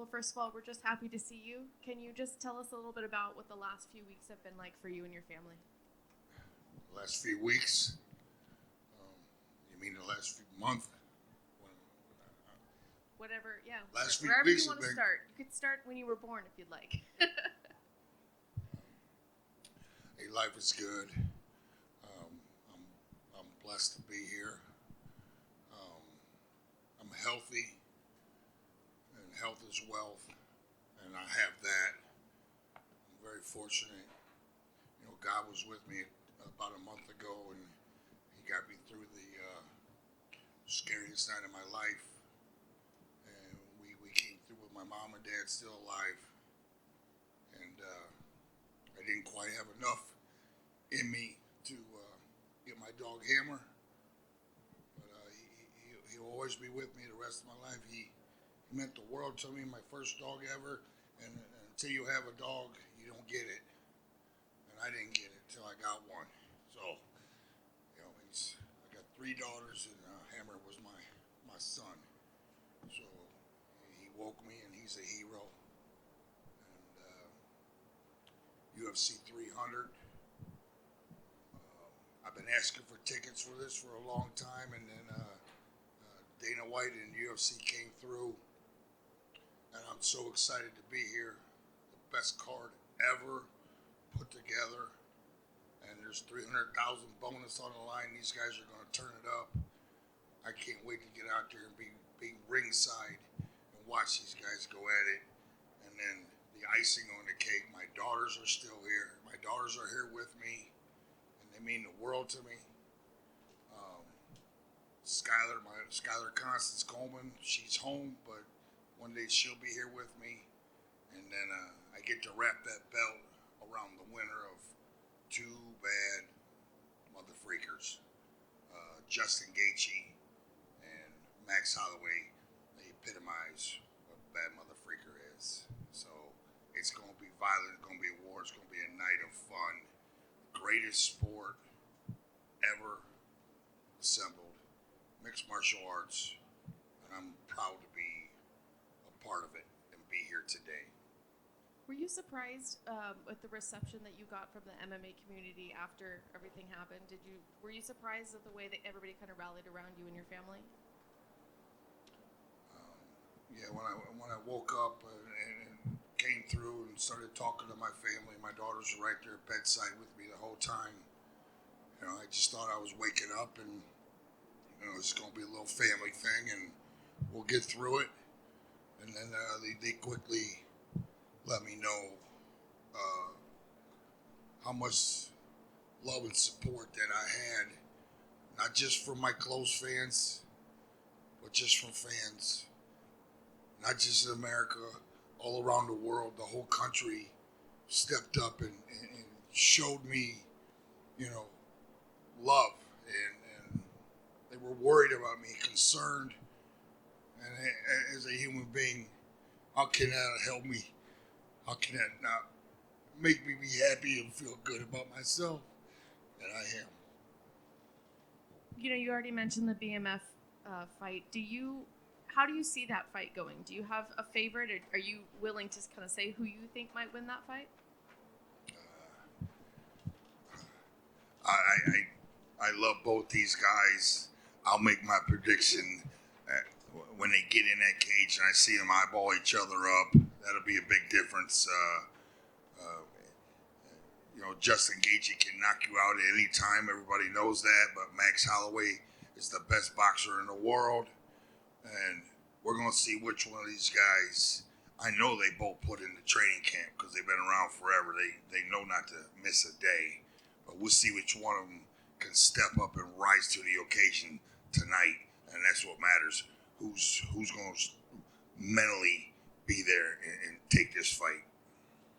Well, first of all, we're just happy to see you. Can you just tell us a little bit about what the last few weeks have been like for you and your family? The last few weeks? You mean the last few months? Whatever, yeah. Last few wherever weeks you want to start. You could start when you were born if you'd like. Hey, life is good. I'm blessed to be here. I'm healthy, and health is wealth, and I have that. I'm very fortunate. You know, God was with me about a month ago, and He got me through the scariest night of my life. And we came through with my mom and dad still alive, and I didn't quite have enough in me to get my dog Hammer, but he'll always be with me the rest of my life. He meant the world to me, my first dog ever, and until you have a dog, you don't get it, and I didn't get it till I got one. So, you know, I got 3 daughters, and Hammer was my son. So he woke me, and he's a hero. And UFC 300. I've been asking for tickets for this for a long time, and then Dana White and UFC came through, and I'm so excited to be here. The best card ever put together, and there's 300,000 bonus on the line. These guys are going to turn it up. I can't wait to get out there and be ringside and watch these guys go at it. And then the icing on the cake, my daughters are still here. My daughters are here with me. They mean the world to me. Skylar Constance Coleman, she's home, but one day she'll be here with me. And then I get to wrap that belt around the winner of 2 bad mother freakers, Justin Gaethje and Max Holloway. They epitomize what a bad mother freaker is. So it's going to be violent. It's going to be a war. It's going to be a night of fun. Greatest sport ever assembled, mixed martial arts, and I'm proud to be a part of it and be here today. Were you surprised with the reception that you got from the MMA community after everything happened? Were you surprised at the way that everybody kind of rallied around you and your family? Yeah, when I woke up and came through and started talking to my family, my daughters were right there bedside with me the whole time. You know, I just thought I was waking up, and you know, it's going to be a little family thing, and we'll get through it. And then they quickly let me know how much love and support that I had, not just from my close fans, but just from fans, not just in America, all around the world. The whole country stepped up and showed me, you know, love, and they were worried about me, concerned, and as a human being, how can that help me? How can that not make me be happy and feel good about myself? And I am. You know, you already mentioned the BMF fight. How do you see that fight going? Do you have a favorite, or are you willing to kind of say who you think might win that fight? I love both these guys. I'll make my prediction when they get in that cage and I see them eyeball each other up. That'll be a big difference. You know, Justin Gaethje can knock you out at any time. Everybody knows that. But Max Holloway is the best boxer in the world. And we're going to see which one of these guys. I know they both put in the training camp because they've been around forever. They know not to miss a day. But we'll see which one of them can step up and rise to the occasion tonight. And that's what matters. Who's going to mentally be there and take this fight.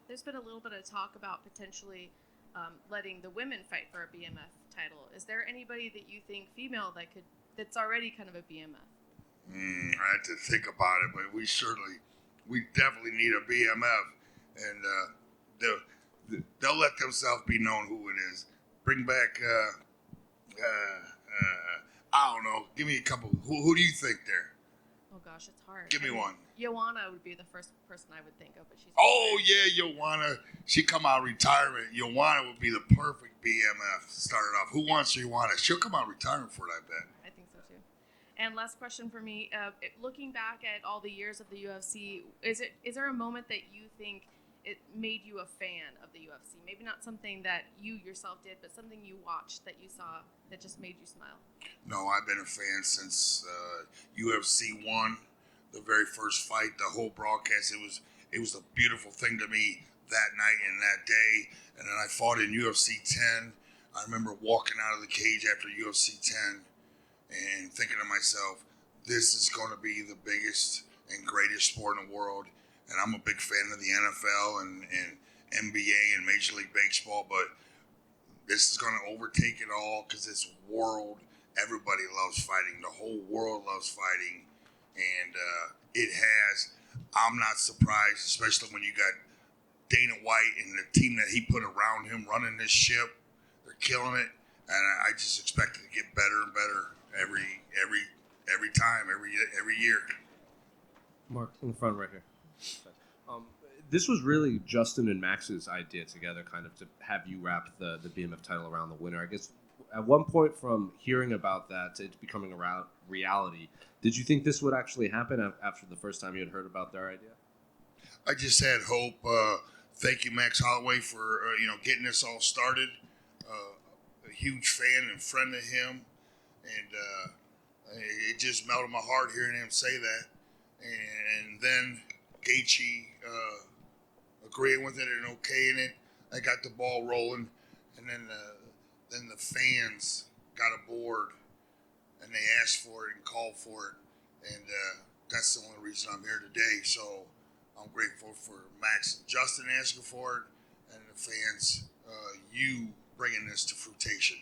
There's been a little bit of talk about potentially letting the women fight for a BMF title. Is there anybody that you think female that's already kind of a BMF? I had to think about it, but we definitely need a BMF, and they'll let themselves be known who it is. Bring back, I don't know. Give me a couple. Who do you think there? Well, gosh, it's hard. Give me one. Joanna would be the first person I would think of, but she's. Oh yeah, Joanna. She come out of retirement. Joanna would be the perfect BMF. Started off. Who wants Joanna? She'll come out of retirement for it, I bet. I think so too. And last question for me: looking back at all the years of the UFC, is there a moment that you think it made you a fan of the UFC? Maybe not something that you yourself did, but something you watched that you saw that just made you smile. No, I've been a fan since UFC 1, the very first fight, the whole broadcast. It was a beautiful thing to me that night and that day. And then I fought in UFC 10. I remember walking out of the cage after UFC 10 and thinking to myself, this is going to be the biggest and greatest sport in the world. And I'm a big fan of the NFL and NBA and Major League Baseball, but this is going to overtake it all because it's world. Everybody loves fighting. The whole world loves fighting. And it has. I'm not surprised, especially when you got Dana White and the team that he put around him running this ship. They're killing it. And I just expect it to get better and better every time, every year. Mark, in the front right here. This was really Justin and Max's idea together, kind of to have you wrap the BMF title around the winner. I guess at one point from hearing about that to it becoming a reality, did you think this would actually happen after the first time you had heard about their idea? I just had hope. Thank you, Max Holloway, for getting this all started. A huge fan and friend of him, and it just melted my heart hearing him say that. And then Gaethje agreeing with it and okaying it. I got the ball rolling, and then the fans got aboard, and they asked for it and called for it, and that's the only reason I'm here today. So I'm grateful for Max and Justin asking for it, and the fans, you bringing this to fruition.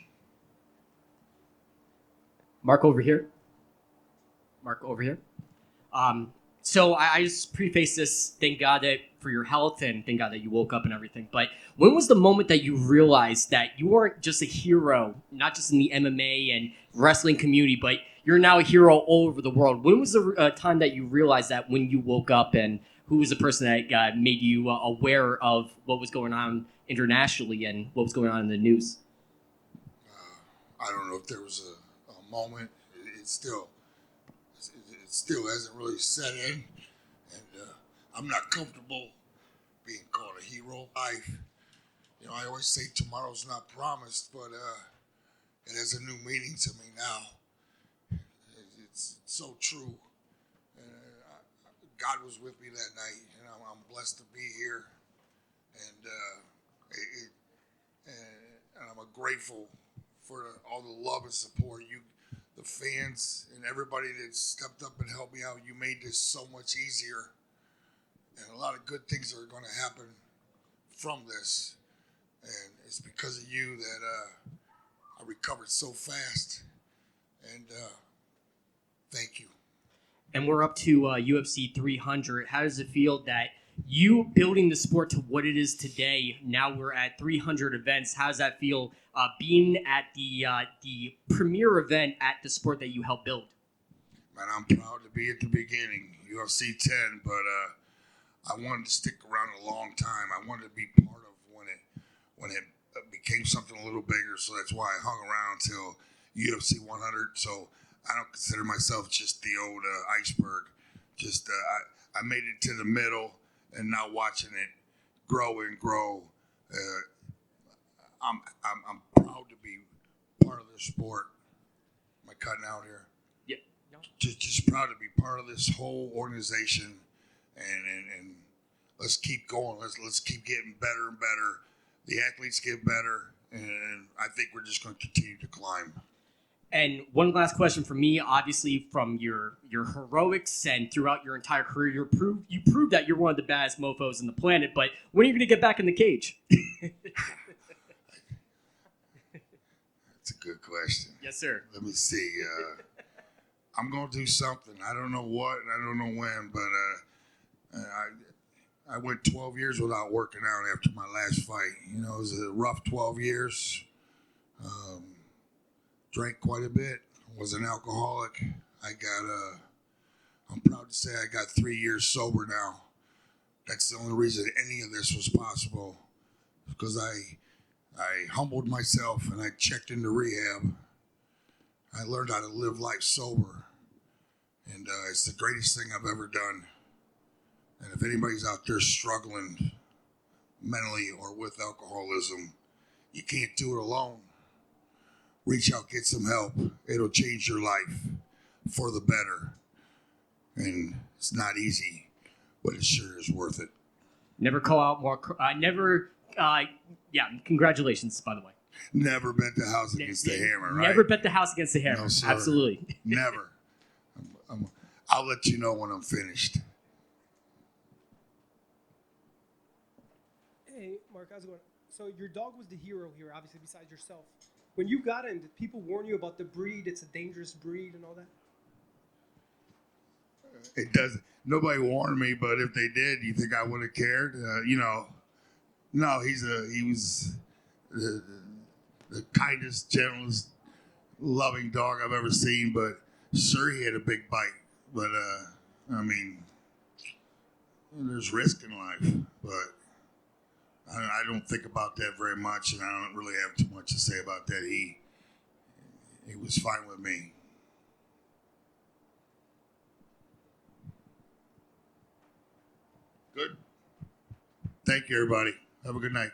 Mark over here. So I just preface this, thank God that for your health and thank God that you woke up and everything. But when was the moment that you realized that you weren't just a hero, not just in the MMA and wrestling community, but you're now a hero all over the world? When was the time that you realized that when you woke up, and who was the person that made you aware of what was going on internationally and what was going on in the news? I don't know if there was a moment. It still hasn't really set in, and I'm not comfortable being called a hero. I always say tomorrow's not promised, but it has a new meaning to me now. It's so true. God was with me that night, and I'm blessed to be here, and I'm grateful for all the love and support the fans and everybody that stepped up and helped me out. You made this so much easier, and a lot of good things are going to happen from this, and it's because of you that I recovered so fast, and thank you. And we're up to UFC 300. How does it feel that you building the sport to what it is today? Now we're at 300 events. How does that feel being at the premier event at the sport that you helped build? Man, I'm proud to be at the beginning, UFC 10, but I wanted to stick around a long time. I wanted to be part of when it became something a little bigger, so that's why I hung around till UFC 100. So I don't consider myself just the old iceberg. Just I made it to the middle, and now watching it grow and grow. I'm proud to be part of this sport. Am I cutting out here? Yeah. No. Just proud to be part of this whole organization, and let's keep going. Let's keep getting better and better. The athletes get better, and I think we're just going to continue to climb. And one last question for me, obviously from your heroics and throughout your entire career, you proved that you're one of the baddest mofos on the planet, but when are you going to get back in the cage? That's a good question. Yes, sir. Let me see. I'm going to do something. I don't know what and I don't know when, but I went 12 years without working out after my last fight. It was a rough 12 years. Drank quite a bit, was an alcoholic. I got I'm proud to say I got 3 years sober now. That's the only reason any of this was possible, because I humbled myself and I checked into rehab. I learned how to live life sober, and it's the greatest thing I've ever done. And if anybody's out there struggling mentally or with alcoholism, you can't do it alone. Reach out, get some help. It'll change your life for the better. And it's not easy, but it sure is worth it. Never call out more. Yeah, congratulations, by the way. Never bet the house against the hammer, right? Never bet the house against the hammer. No, sir. Absolutely. Never. I'll let you know when I'm finished. Hey, Mark, how's it going? So your dog was the hero here, obviously, besides yourself. When you got him, did people warn you about the breed? It's a dangerous breed and all that? It doesn't. Nobody warned me, but if they did, you think I would have cared? No. He was the kindest, gentlest, loving dog I've ever seen. But sure, he had a big bite. But I mean, there's risk in life. But I don't think about that very much, and I don't really have too much to say about that. He was fine with me. Good. Thank you, everybody. Have a good night.